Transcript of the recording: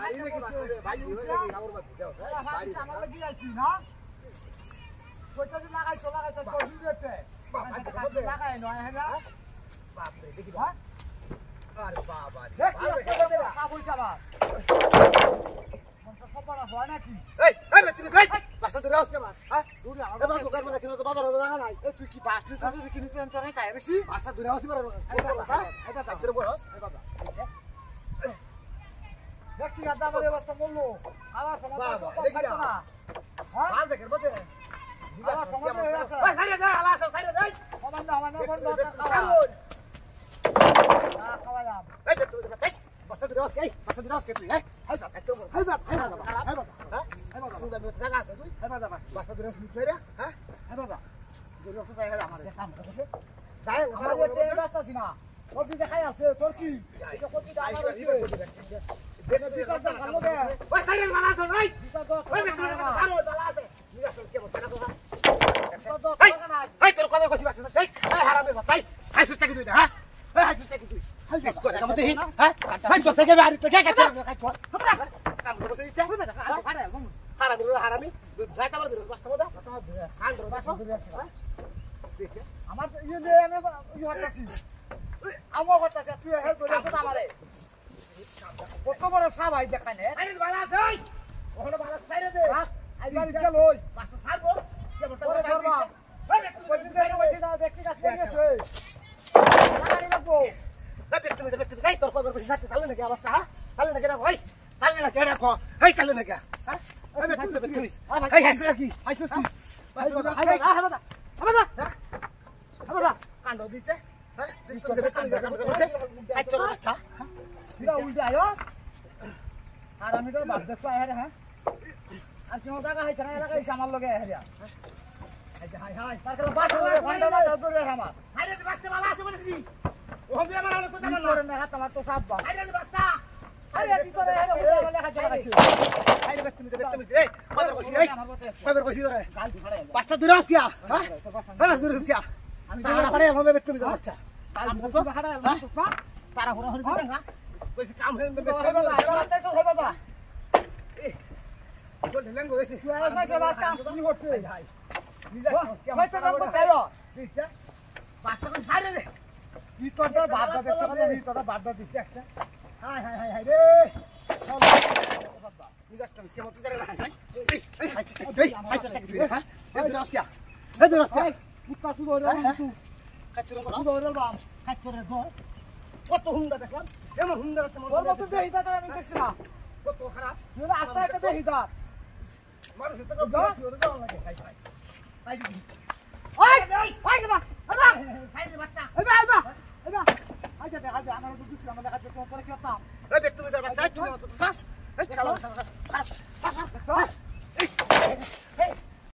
ভাই আমার বাদ দাও ভাই আমার লাগি আইছি না কইতা দি লাগাইছো কই দিতে লাগাই নয় হ্যাঁ বাপ রে দেখি হ্যাঁ আরে বাবা রে কা কইছা বাস মন তো খবর হয় নাকি এই তুমি কই বাসা দূরে আসকে বাস হ্যাঁ দূরে আমার বাস দোকান মধ্যে কিনো তো বাজার হবে না নাই এই তুই কি বাস তুই তুই কিনিস তো না চাই বেশি বাসা দূরে আসি পারো এই বাবা তোর বড়স এই বাবা দেখছি গাদা আমার অবস্থা বললো আমার সমাজ তো দেখি না হ্যাঁ ভাল দেখের বদে আমার সমাজ হয়ে আছে ওই সাইরে দে আলা সাইরে দে আমার বন্ধ খাওয়া খাওয়া দাম এই তুই যাবে বাসা দূরে আসকে বাসা দূরে আসকে তুই হ্যাঁ এই বাবা হ্যাঁ তুমি দাম জায়গা আছে তুই হ্যাঁ বাবা বাসা দূরে আসবি কইরা হ্যাঁ হ্যাঁ বাবা দূরে আসতে জায়গা আমার কাম করতে যাই আমার এতে রাস্তা ছিল না কবি দেখাই আছে তোর কি এটা কবি দাম আছে বেনে বিচার দা ভালো বে ওই সাইরে মালা আছে রাইট বিচার দা ওই বেনে ভালো দালা আছে নিগা সব কে বলছ না এই তোর কবে কইছিস এই হারামে ভাই হাই সুস্তা কি তুই হ্যাঁ এই হাই সুস্তা কি তুই হাই দেখ করে কামতে হি হ্যাঁ হাই সুস্তা কে বাড়ি তো কে কে কাম করতে ইচ্ছা হারামি যাইতা বড় দূর বাস্তা বদা খান দূর বাসা আমার ইয়ে যে আমি ইয়ে হতাছি আমো হতাছি তুই হেল্প করে তো আমারে কত বড় সবাই দেখানে আরে ভালো আছে ওই ওখানে ভালো সাইরে দে আই বাড়ি চল ওই বাসা ছাড়বো কে বড় করবা ওই কতদিন ধরে ওই না ব্যক্তি কাছে গেছে লাগানি লাগবো ব্যক্তি যাই তোর কবে বসে থাকতে চাললে নাকি অবস্থা হ্যাঁ চাললে নাকি না ভাই চাললে না কেন কো এই চাললে না কে হ্যাঁ এই ব্যক্তি এই হাসি কি হাসিস কি আমাদা কাণ্ড দিতে হ্যাঁ তুমি কাম করছে কাজ চলে আচ্ছা বিরা উল্টে আয়ো আর আমি তো বাদ দেখছো আয় হ্যাঁ আর কি জায়গা হইছে না এলাকা হইছে আমার লগে হ্যাঁ হাই হাই তারপরে বাস ঘন্টা না দূরে আমার হাইরে বাসতে ভালো আছে বলেছি ওখান দিয়ে আমার তো তেমন করে না হাত আমার তো সাত বা হাইরে বাসটা আরে ভিতরে হেরে ওরে লেখা চলে গেছে হাইরে ব্যক্তি রে খবর কইছি ধরে বাসটা দূরে আসিয়া হ্যাঁ হ্যাঁ দূরে আসিয়া আমি সারা করে হবে ব্যক্তি মিলে আচ্ছা আমি তো সারা না তারা হরে হরে দেন না কইছি কাম হয়ে ব্যক্তি হবে তো হবে না এই বল লেঙ্গো হইছে তুই আর ভাই সব কাম কি করতে ভাই নিজে ভাই তো নাম বতাইও দিছা বাসটা কোন ছাড়ে দে তুই তো তোর বাদদা দেখছ না নি তোর বাদদা দিছ একটা হাই হাই হাই হাই রে নিজস্টম কেমন তুই না হাই এই হাই চেষ্টা কি হ্যাঁ এই দরাসিয়া এই দরাসিয়া কুত্তা শুধু ওরে তুই কাটরে বড় শুধু ওরে বাম কাটরে গো কত হুন্ডা দেখলাম এমন হুন্ডা আছে ওর মত দেহিদা তার আমি দেখছি না কত খারাপ তুই আস্তে একটা দেহিদা মানুষ তো বেশি ওরে যাওয়া লাগে হাই হাই হাই ওই বাবা বাবা সাইডে বাসটা এই বা আচ্ছা আমার তো দুঃখ আমার কাছে তো পরে কি হতাম